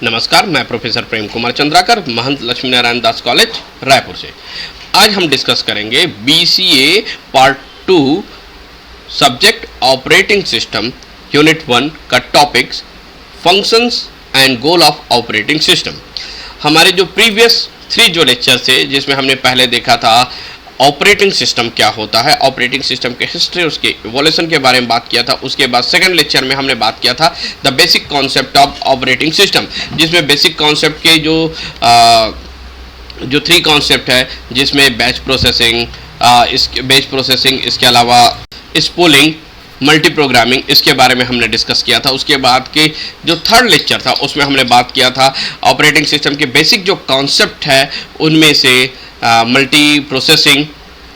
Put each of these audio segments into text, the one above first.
नमस्कार, मैं प्रोफेसर प्रेम कुमार चंद्राकर, महंत लक्ष्मी नारायण दास कॉलेज रायपुर से। आज हम डिस्कस करेंगे BCA part 2 subject operating system unit 1 का topics functions and goal of operating system. हमारे जो प्रीवियस 3 जो लेक्चर थे, जिसमें हमने पहले देखा था ऑपरेटिंग सिस्टम क्या होता है, ऑपरेटिंग सिस्टम के हिस्ट्री, उसके इवोल्यूशन के बारे में बात किया था। उसके बाद सेकंड लेक्चर में हमने बात किया था the basic concept of operating system, जिसमें बेसिक कॉन्सेप्ट के जो 3 कॉन्सेप्ट है, जिसमें बैच प्रोसेसिंग, इसके अलावा स्पूलिंग, मल्टी प्रोग्रामिंग, इसके बारे में हमने डिस्कस किया था। उसके बाद के जो थर्ड लेक्चर था उसमें हमने बात किया था ऑपरेटिंग सिस्टम के बेसिक जो कॉन्सेप्ट है उनमें से मल्टी प्रोसेसिंग,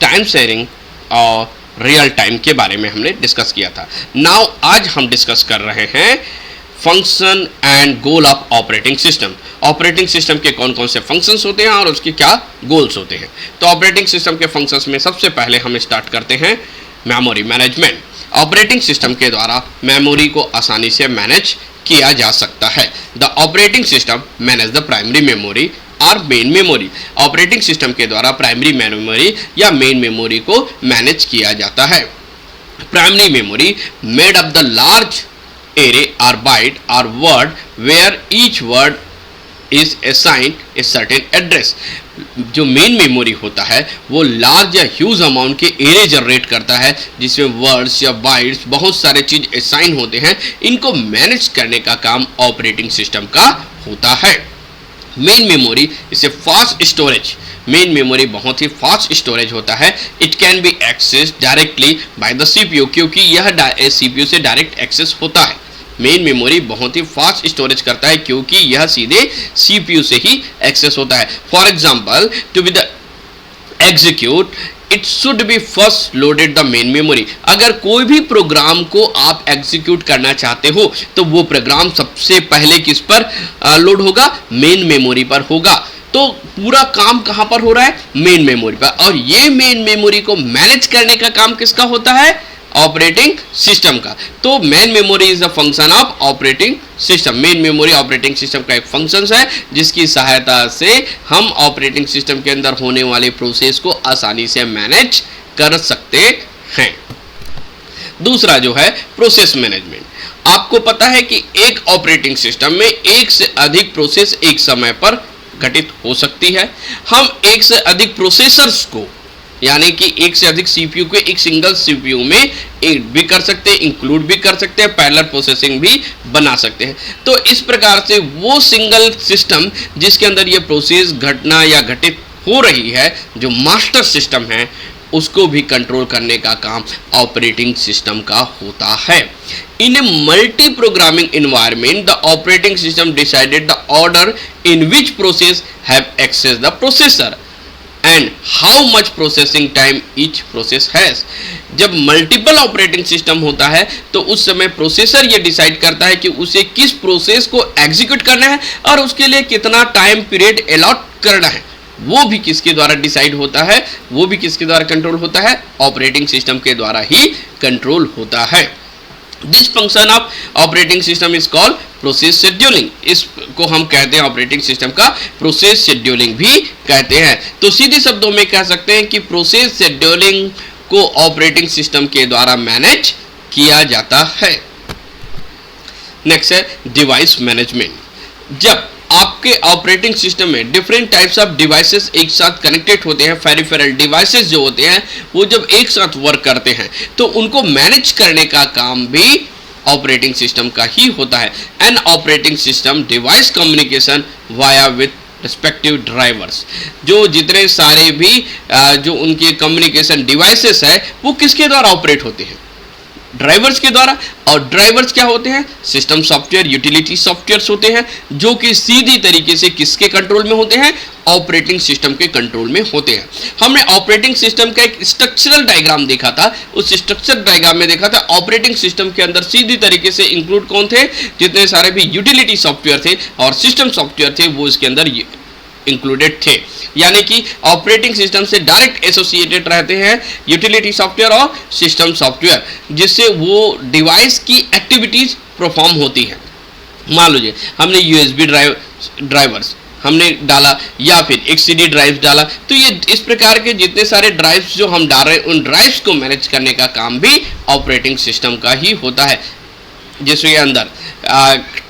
टाइम शेयरिंग और रियल टाइम के बारे में हमने डिस्कस किया था। नाउ आज हम डिस्कस कर रहे हैं function and goal of operating system. Operating system के कौन कौन से फंक्शंस होते हैं और उसके क्या गोल्स होते हैं। तो ऑपरेटिंग सिस्टम के फंक्शंस में सबसे पहले हम स्टार्ट करते हैं मेमोरी मैनेजमेंट। ऑपरेटिंग सिस्टम के द्वारा मेमोरी को आसानी से मैनेज किया जा सकता है। The operating system manage the primary memory और मेन मेमोरी। ऑपरेटिंग सिस्टम के द्वारा प्राइमरी मेमोरी या मेन मेमोरी को मैनेज किया जाता है। Primary memory made up the large array और बाइट और word where each word is assigned a certain address. जो मेन मेमोरी होता है वो लार्ज या ह्यूज अमाउंट के एरे जनरेट करता है, जिसमें वर्ड्स या बाइट्स बहुत सारे चीज असाइन होते हैं। इनको मैनेज करने का काम ऑपरेटिंग सिस्टम का होता है। मेन मेमोरी इसे फास्ट स्टोरेज। मेन मेमोरी बहुत ही फास्ट स्टोरेज होता है। It can be access directly by the CPU, क्योंकि यह CPU से डायरेक्ट एक्सेस होता है। मेन मेमोरी बहुत ही फास्ट स्टोरेज करता है क्योंकि यह सीधे CPU से ही एक्सेस होता है। For example, to be the execute it should be first loaded the main memory. अगर कोई भी प्रोग्राम को आप एग्जीक्यूट करना चाहते हो तो वो प्रोग्राम सबसे पहले किस पर लोड होगा? मेन मेमोरी पर होगा। तो पूरा काम कहां पर हो रहा है? मेन मेमोरी पर। और ये मेन मेमोरी को मैनेज करने का काम किसका होता है? ऑपरेटिंग सिस्टम का। तो main memory is the function of operating system. Main memory operating system का एक फंक्शन है, जिसकी सहायता से हम ऑपरेटिंग सिस्टम के अंदर होने वाले प्रोसेस को आसानी से मैनेज कर सकते हैं। दूसरा जो है प्रोसेस मैनेजमेंट। आपको पता है कि एक ऑपरेटिंग सिस्टम में एक से अधिक प्रोसेस एक समय पर घटित हो सकती है। हम एक से अधिक प्रोसेसर्स को, यानी कि एक से अधिक CPU को एक सिंगल CPU में ऐड भी कर सकते हैं, इंक्लूड भी कर सकते हैं, पैरेलल प्रोसेसिंग भी बना सकते हैं। तो इस प्रकार से वो सिंगल सिस्टम जिसके अंदर ये प्रोसेस घटना या घटित हो रही है, जो मास्टर सिस्टम है, उसको भी कंट्रोल करने का काम ऑपरेटिंग सिस्टम का होता है। In a multi programming environment the operating system decided the order in which process have access the processor and how much processing time each process has. जब मल्टीपल ऑपरेटिंग सिस्टम होता है तो उस समय processor ये डिसाइड करता है कि उसे किस प्रोसेस को एग्जीक्यूट करना है और उसके लिए कितना टाइम पीरियड अलॉट करना है। वो भी किसके द्वारा डिसाइड होता है? वो भी किसके द्वारा कंट्रोल होता है? ऑपरेटिंग सिस्टम के द्वारा ही कंट्रोल होता है। This function of operating system is called process scheduling. इसको हम कहते हैं ऑपरेटिंग सिस्टम का प्रोसेस शेड्यूलिंग भी कहते हैं। तो सीधे शब्दों में कह सकते हैं कि प्रोसेस शेड्यूलिंग को ऑपरेटिंग सिस्टम के द्वारा मैनेज किया जाता है। नेक्स्ट है डिवाइस मैनेजमेंट। जब आपके ऑपरेटिंग सिस्टम में डिफरेंट टाइप्स ऑफ डिवाइसेस एक साथ कनेक्टेड होते हैं, पेरिफेरल डिवाइसेस जो होते हैं वो जब एक साथ वर्क करते हैं तो उनको मैनेज करने का काम भी ऑपरेटिंग सिस्टम का ही होता है। An operating system device communication via with respective drivers. जो जितने सारे भी जो उनके कम्युनिकेशन डिवाइसेस है वो किसके द्वारा ऑपरेट होते हैं? ड्राइवर्स के द्वारा। और ड्राइवर्स क्या होते हैं? सिस्टम सॉफ्टवेयर, यूटिलिटी सॉफ्टवेयर्स होते हैं, जो कि सीधी तरीके से किसके कंट्रोल में होते हैं? ऑपरेटिंग सिस्टम के कंट्रोल में होते हैं। हमने ऑपरेटिंग सिस्टम का एक स्ट्रक्चरल डायग्राम देखा था। उस स्ट्रक्चर डायग्राम में देखा था ऑपरेटिंग सिस्टम के अंदर सीधी तरीके से इंक्लूड कौन थे? जितने सारे भी यूटिलिटी सॉफ्टवेयर थे और सिस्टम सॉफ्टवेयर थे वो इसके अंदर इंक्लूडेड थे। यानी कि ऑपरेटिंग सिस्टम से डायरेक्ट एसोसिएटेड रहते हैं यूटिलिटी सॉफ्टवेयर और सिस्टम सॉफ्टवेयर, जिससे वो डिवाइस की एक्टिविटीज परफॉर्म होती हैं। मान लीजिए हमने यूएसबी ड्राइवर्स हमने डाला या फिर एक सीडी ड्राइव डाला, तो ये इस प्रकार के जितने सारे ड्राइव्स जो हम डाल रहे हैं उन ड्राइव्स को मैनेज करने का काम भी ऑपरेटिंग सिस्टम का ही होता है। जिसके अंदर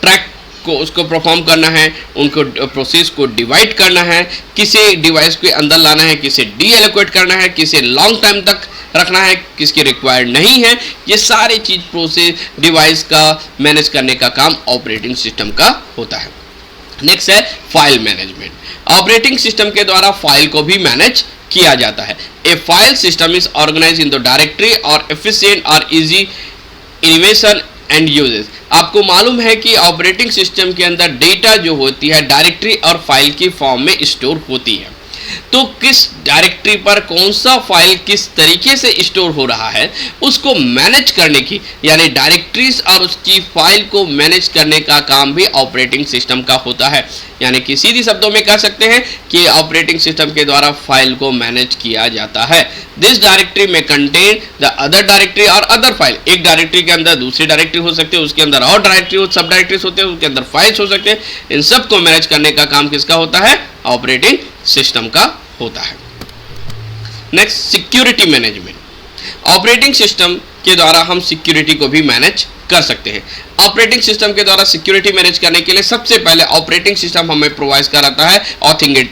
ट्रैक को उसको परफॉर्म करना है, उनको प्रोसेस को डिवाइड करना है, किसे डिवाइस के अंदर लाना है, किसे डीएलोकेट करना है, किसे लॉन्ग टाइम तक रखना है, किसकी रिक्वायर्ड नहीं है, ये सारी चीज प्रोसेस डिवाइस का मैनेज करने का काम ऑपरेटिंग सिस्टम का होता है। नेक्स्ट है फाइल मैनेजमेंट। ऑपरेटिंग सिस्टम के द्वारा फाइल को भी मैनेज किया जाता है। A file system is organise in the directory और एफिशिएंट और इजी इन्वेशन एंड यूजेस। आपको मालूम है कि ऑपरेटिंग सिस्टम के अंदर डेटा जो होती है डायरेक्टरी और फाइल की फॉर्म में स्टोर होती है। तो किस डायरेक्टरी पर कौन सा फाइल किस तरीके से स्टोर हो रहा है उसको मैनेज करने की, यानी डायरेक्टरीज और उसकी फाइल को मैनेज करने का काम भी ऑपरेटिंग सिस्टम का होता है। यानी कि सीधी शब्दों में कह सकते हैं कि ऑपरेटिंग सिस्टम के द्वारा फाइल को मैनेज किया जाता है। दिस डायरेक्टरी में कंटेन द अदर डायरेक्टरी और अदर फाइल। एक डायरेक्टरी के अंदर दूसरी डायरेक्टरी हो सकती है, उसके अंदर और डायरेक्टरी सब डायरेक्टरीज होते हैं, उसके अंदर फाइल्स हो सकते हैं। इन सब को मैनेज करने का काम किसका होता है? ऑपरेटिंग सिस्टम का होता है। Next, security management. Operating system के द्वारा हम सिक्योरिटी को भी मैनेज कर सकते हैं। ऑपरेटिंग सिस्टम के द्वारा सिक्योरिटी मैनेज करने के लिए सबसे पहले ऑपरेटिंग सिस्टम हमें प्रोवाइड कराता है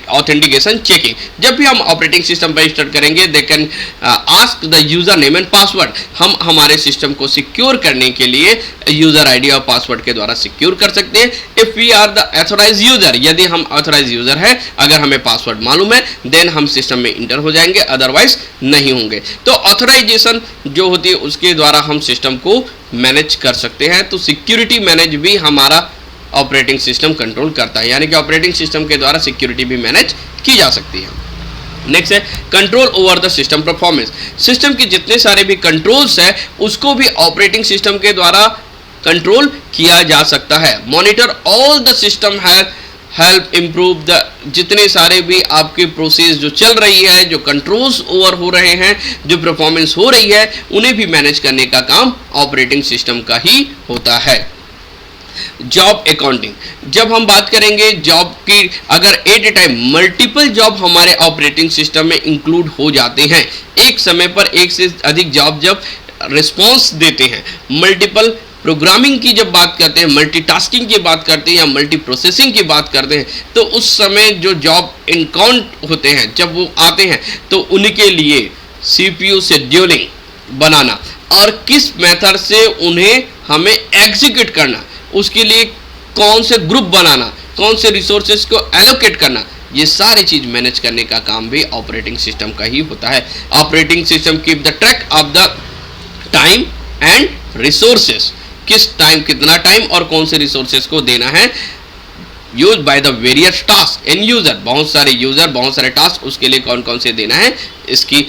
ऑथेंटिकेशन चेकिंग। जब भी हम ऑपरेटिंग सिस्टम पर स्टार्ट करेंगे they can ask the user name and password. हम हमारे सिस्टम को सिक्योर करने के लिए यूजर आईडी और पासवर्ड के द्वारा सिक्योर कर सकते हैं। If we are the authorise user, यदि हम ऑथराइज यूजर है, अगर हमें पासवर्ड मालूम है देन हम सिस्टम में इंटर हो जाएंगे, अदरवाइज नहीं होंगे। तो ऑथराइजेशन जो होती है उसके द्वारा हम सिस्टम को मैनेज कर सकते हैं। तो सिक्योरिटी मैनेज भी हमारा ऑपरेटिंग सिस्टम कंट्रोल करता है, यानी कि ऑपरेटिंग सिस्टम के द्वारा सिक्योरिटी भी मैनेज की जा सकती है। नेक्स्ट है control over the system performance. System के जितने सारे भी कंट्रोल्स है उसको भी ऑपरेटिंग सिस्टम के द्वारा कंट्रोल किया जा सकता है। Monitor all the system help improve the, जितने सारे भी आपके प्रोसेस जो चल रही है, जो कंट्रोल्स ओवर हो रहे हैं, जो परफॉर्मेंस हो रही है, उन्हें भी मैनेज करने का काम ऑपरेटिंग सिस्टम का ही होता है। Job accounting. जब हम बात करेंगे जॉब की, अगर at a time multiple job हमारे ऑपरेटिंग सिस्टम में इंक्लूड हो जाते हैं, एक समय पर एक से अधिक जॉब जब रिस्पॉन्स देते हैं, मल्टीपल प्रोग्रामिंग की जब बात करते हैं, मल्टीटास्किंग की बात करते हैं या मल्टी प्रोसेसिंग की बात करते हैं, तो उस समय जो जॉब इनकाउंट होते हैं जब वो आते हैं तो उनके लिए सीपीयू शेड्यूलिंग बनाना और किस मेथड से उन्हें हमें एग्जीक्यूट करना, उसके लिए कौन से ग्रुप बनाना, कौन से रिसोर्सेज को एलोकेट करना, ये सारी चीज मैनेज करने का काम भी ऑपरेटिंग सिस्टम का ही होता है। Operating system keep the track of the time and resources. किस टाइम, कितना टाइम और कौन से रिसोर्सेज को देना है use by the various task in user. बहुत सारे यूजर, बहुत सारे टास्क, उसके लिए कौन कौन से देना है, इसकी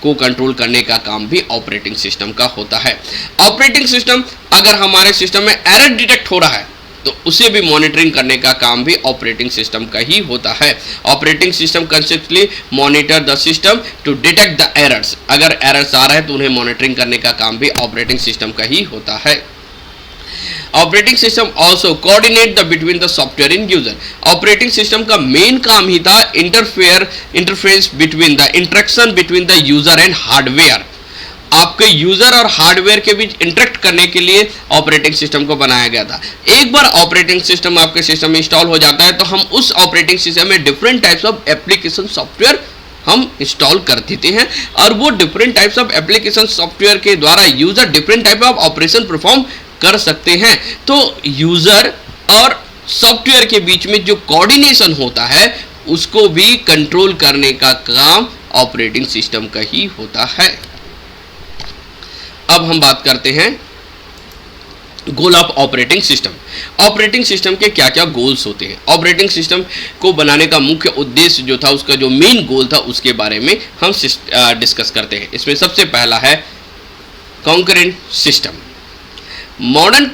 को कंट्रोल करने का काम भी ऑपरेटिंग सिस्टम का होता है। ऑपरेटिंग सिस्टम अगर हमारे सिस्टम में एरर डिटेक्ट हो रहा है तो उसे भी मॉनिटरिंग करने का काम भी ऑपरेटिंग सिस्टम का ही होता है। Operating system consistently monitor the system to detect the errors. अगर एरर्स आ रहा है तो उन्हें मॉनिटरिंग करने का काम भी ऑपरेटिंग सिस्टम का ही होता है। Operating system also coordinate the between the software in user. Operating system का मेन काम ही था interface between the interaction between the user and hardware. आपके यूजर और हार्डवेयर के बीच इंटरेक्ट करने के लिए ऑपरेटिंग सिस्टम को बनाया गया था। एक बार ऑपरेटिंग सिस्टम आपके सिस्टम में इंस्टॉल हो जाता है तो हम उस ऑपरेटिंग सिस्टम में different types of application software हम इंस्टॉल कर देते हैं और वो different types of application software के द्वारा user different type of operation perform कर सकते हैं। तो यूजर और सॉफ्टवेयर के बीच में जो कोऑर्डिनेशन होता है उसको भी कंट्रोल करने का काम ऑपरेटिंग सिस्टम का ही होता है। अब हम बात करते हैं goal of operating system. Operating system के क्या क्या गोल्स होते हैं, ऑपरेटिंग सिस्टम को बनाने का मुख्य उद्देश्य जो था, उसका जो मेन गोल था उसके बारे में हम डिस्कस करते हैं। इसमें सबसे पहला है concurrent system. Modern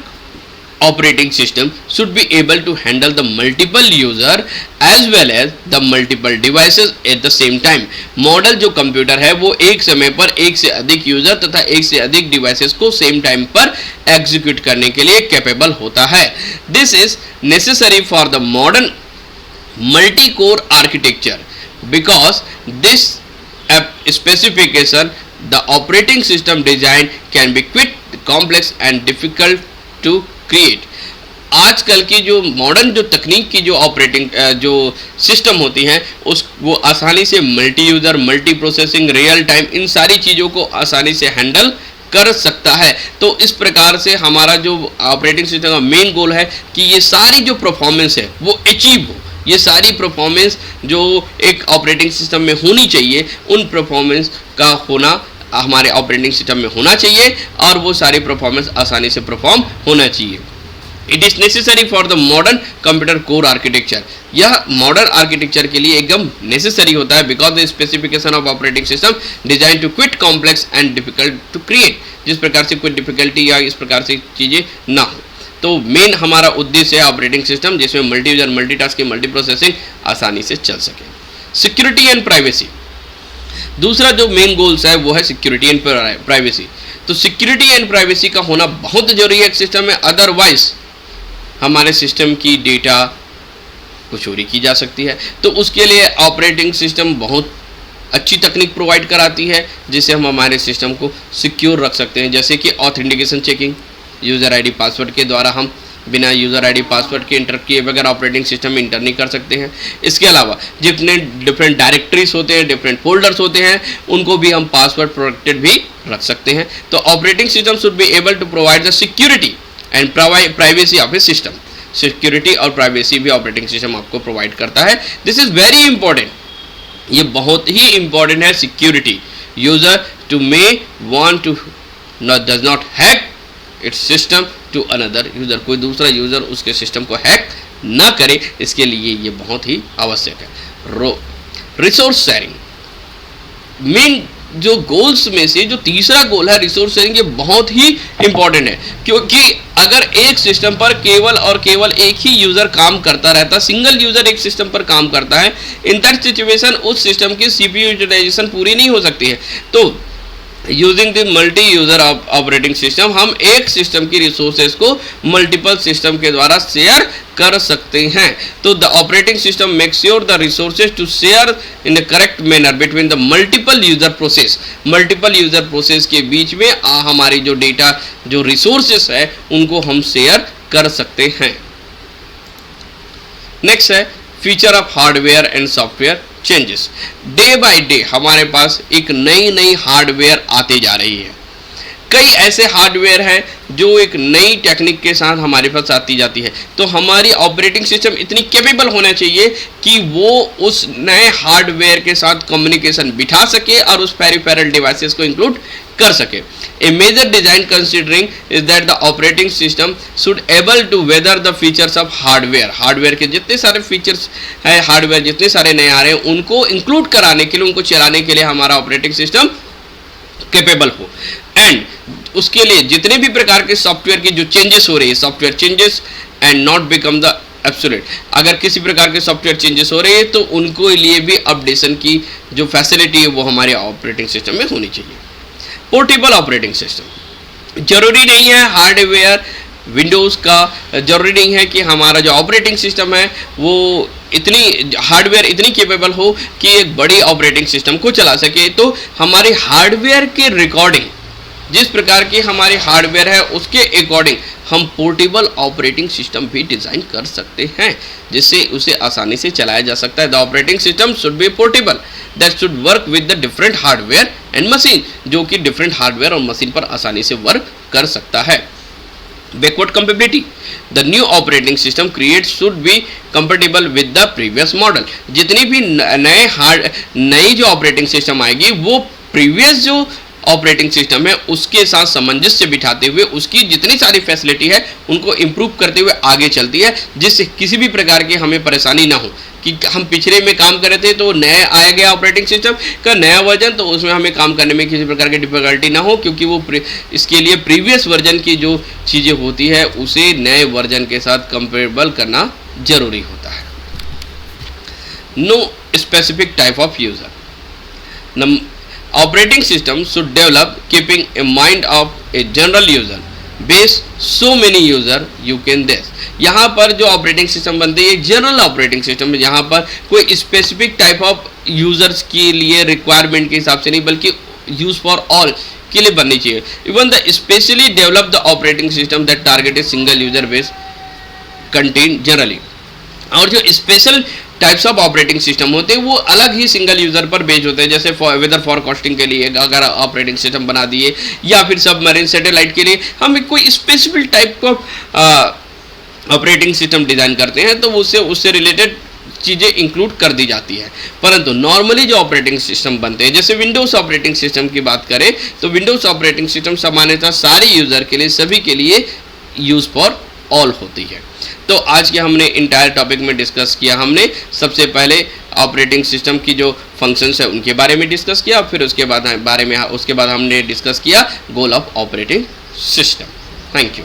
operating system should be able to handle the multiple user as well as the multiple devices at the same time। Model जो कंप्यूटर है वो एक समय पर एक से अधिक यूजर तथा एक से अधिक डिवाइसेस को सेम टाइम पर एग्जीक्यूट करने के लिए कैपेबल होता है। This is necessary for the modern multi core architecture because this specification the operating system design can be quite complex and difficult to create। आजकल की जो मॉडर्न जो तकनीक की जो ऑपरेटिंग जो सिस्टम होती हैं उस वो आसानी से multi user, multi processing, real time, इन सारी चीज़ों को आसानी से हैंडल कर सकता है। तो इस प्रकार से हमारा जो ऑपरेटिंग सिस्टम का मेन गोल है कि ये सारी जो परफॉर्मेंस है वो अचीव हो। ये सारी परफॉर्मेंस जो एक ऑपरेटिंग सिस्टम में होनी चाहिए उन परफॉर्मेंस का होना हमारे ऑपरेटिंग सिस्टम में होना चाहिए और वो सारी परफॉर्मेंस आसानी से परफॉर्म होना चाहिए। It is necessary for the modern computer core architecture. यह मॉडर्न आर्किटेक्चर के लिए एकदम नेसेसरी होता है because the specification of operating system design to quite complex and difficult to create. जिस प्रकार से कोई डिफिकल्टी या इस प्रकार से चीज़ें ना हो। तो मेन हमारा उद्देश्य है ऑपरेटिंग सिस्टम जिसमें multi user, multitasking, multi processing आसानी से चल सके। सिक्योरिटी एंड प्राइवेसी, दूसरा जो मेन गोल्स है वो है सिक्योरिटी एंड प्राइवेसी। तो सिक्योरिटी एंड प्राइवेसी का होना बहुत जरूरी है एक सिस्टम में, अदरवाइज हमारे सिस्टम की डेटा को चोरी की जा सकती है। तो उसके लिए ऑपरेटिंग सिस्टम बहुत अच्छी तकनीक प्रोवाइड कराती है जिससे हम हमारे सिस्टम को सिक्योर रख सकते हैं, जैसे कि authentication checking, user ID password के द्वारा हम बिना यूज़र आईडी पासवर्ड के इंटर किए बगैर ऑपरेटिंग सिस्टम में इंटर नहीं कर सकते हैं। इसके अलावा जितने डिफरेंट डायरेक्टरीज होते हैं, डिफरेंट फोल्डर्स होते हैं, उनको भी हम पासवर्ड प्रोटेक्टेड भी रख सकते हैं। तो operating system should be able to provide the security and privacy of a system. Security और प्राइवेसी भी ऑपरेटिंग सिस्टम आपको प्रोवाइड करता है। दिस इज़ वेरी इंपॉर्टेंट, ये बहुत ही इंपॉर्टेंट है। Security user to may want to does not hack its system to another user, कोई दूसरा यूज़र उसके सिस्टम को हैक ना करे, इसके लिए ये बहुत ही आवश्यक है। रिसोर्स शेयरिंग, मेन जो गोल्स में से जो तीसरा गोल है रिसोर्स शेयरिंग, ये बहुत ही इंपॉर्टेंट है क्योंकि अगर एक सिस्टम पर केवल और केवल एक ही यूज़र काम करता रहता, सिंगल यूज़र एक सिस्टम पर काम करता है, इन दैट सिचुएशन उस सिस्टम की CPU यूटिलाइजेशन पूरी नहीं हो सकती है। तो using the multi user operating system हम एक सिस्टम की रिसोर्सेज को मल्टीपल सिस्टम के द्वारा शेयर कर सकते हैं। तो the operating system make sure the resources to share in the correct manner between the multiple user process. Multiple user process के बीच में हमारी जो डेटा जो रिसोर्सेज है उनको हम शेयर कर सकते हैं। नेक्स्ट है feature of hardware and software changes. Day by day हमारे पास एक नई हार्डवेयर आते जा रही है। कई ऐसे हार्डवेयर हैं जो एक नई टेक्निक के साथ हमारे पास आती जाती है। तो हमारी ऑपरेटिंग सिस्टम इतनी कैपेबल होना चाहिए कि वो उस नए हार्डवेयर के साथ कम्युनिकेशन बिठा सके और उस पेरिफेरल डिवाइसेस को इंक्लूड कर सके। A major design considering is that the operating system should able to weather the features of hardware। Hardware के जितने सारे फीचर्स हैं, हार्डवेयर जितने सारे नए आ रहे हैं उनको इंक्लूड कराने के लिए, उनको चलाने के लिए हमारा ऑपरेटिंग सिस्टम कैपेबल हो। एंड उसके लिए जितने भी प्रकार के सॉफ्टवेयर की जो चेंजेस हो रही है, software changes and not become the absolute. अगर किसी प्रकार के सॉफ्टवेयर चेंजेस हो रहे हैं तो उनको लिए भी अपडेशन की जो फैसिलिटी है वो हमारे ऑपरेटिंग सिस्टम में होनी चाहिए। पोर्टेबल ऑपरेटिंग सिस्टम, जरूरी नहीं है हार्डवेयर विंडोज़ का, जरूरी नहीं है कि हमारा जो ऑपरेटिंग सिस्टम है वो इतनी हार्डवेयर इतनी कैपेबल हो कि एक बड़ी ऑपरेटिंग सिस्टम को चला सके। तो हमारे हार्डवेयर के रिकॉर्डिंग, जिस प्रकार की हमारी हार्डवेयर है उसके अकॉर्डिंग हम पोर्टेबल ऑपरेटिंग सिस्टम भी डिज़ाइन कर सकते हैं जिससे उसे आसानी से चलाया जा सकता है। The operating system should B portable that should work with the different hardware and machine, जो कि डिफरेंट हार्डवेयर और मशीन पर आसानी से वर्क कर सकता है। Backward compatibility, the new operating system create should be compatible with the previous model. जितनी भी नई जो ऑपरेटिंग सिस्टम आएगी वो प्रीवियस जो ऑपरेटिंग सिस्टम है उसके साथ सामंजस्य बिठाते हुए उसकी जितनी सारी फैसिलिटी है उनको इम्प्रूव करते हुए आगे चलती है, जिससे किसी भी प्रकार की हमें परेशानी ना हो कि हम पिछले में काम कर रहे थे तो नया आया गया ऑपरेटिंग सिस्टम का नया वर्जन, तो उसमें हमें काम करने में किसी प्रकार की डिफिकल्टी ना हो, क्योंकि वो इसके लिए प्रीवियस वर्जन की जो चीज़ें होती है उसे नए वर्जन के साथ कंपेरेबल करना जरूरी होता है। no specific type of user. Operating system should develop keeping a mind of a general user base so many user you can this. यहाँ पर जो ऑपरेटिंग सिस्टम बनती है एक जनरल ऑपरेटिंग सिस्टम है, यहाँ पर कोई स्पेसिफिक टाइप ऑफ यूजर्स के लिए रिक्वायरमेंट के हिसाब से नहीं बल्कि यूज फॉर ऑल के लिए बननी चाहिए. Even the specially develop the operating system that target a single user base contain generally. और जो special types of operating system होते हैं वो अलग ही सिंगल यूजर पर बेस्ड होते हैं. जैसे वेदर फॉरकास्टिंग के लिए अगर ऑपरेटिंग सिस्टम बना दिए या फिर सबमरीन सैटेलाइट के लिए हम कोई स्पेसिफिक टाइप का ऑपरेटिंग सिस्टम डिज़ाइन करते हैं तो उससे रिलेटेड चीज़ें इंक्लूड कर दी जाती है. परंतु नॉर्मली जो ऑपरेटिंग सिस्टम बनते हैं जैसे विंडोज़ ऑपरेटिंग सिस्टम की बात करें तो विंडोज़ ऑपरेटिंग सिस्टम सामान्यतः सारे यूज़र के लिए सभी के लिए यूज़ फॉर ऑल होती है. तो आज के हमने इंटायर टॉपिक में डिस्कस किया. हमने सबसे पहले ऑपरेटिंग सिस्टम की जो फंक्शंस है उनके बारे में डिस्कस किया, फिर उसके बाद हमने डिस्कस किया goal of operating system. Thank you.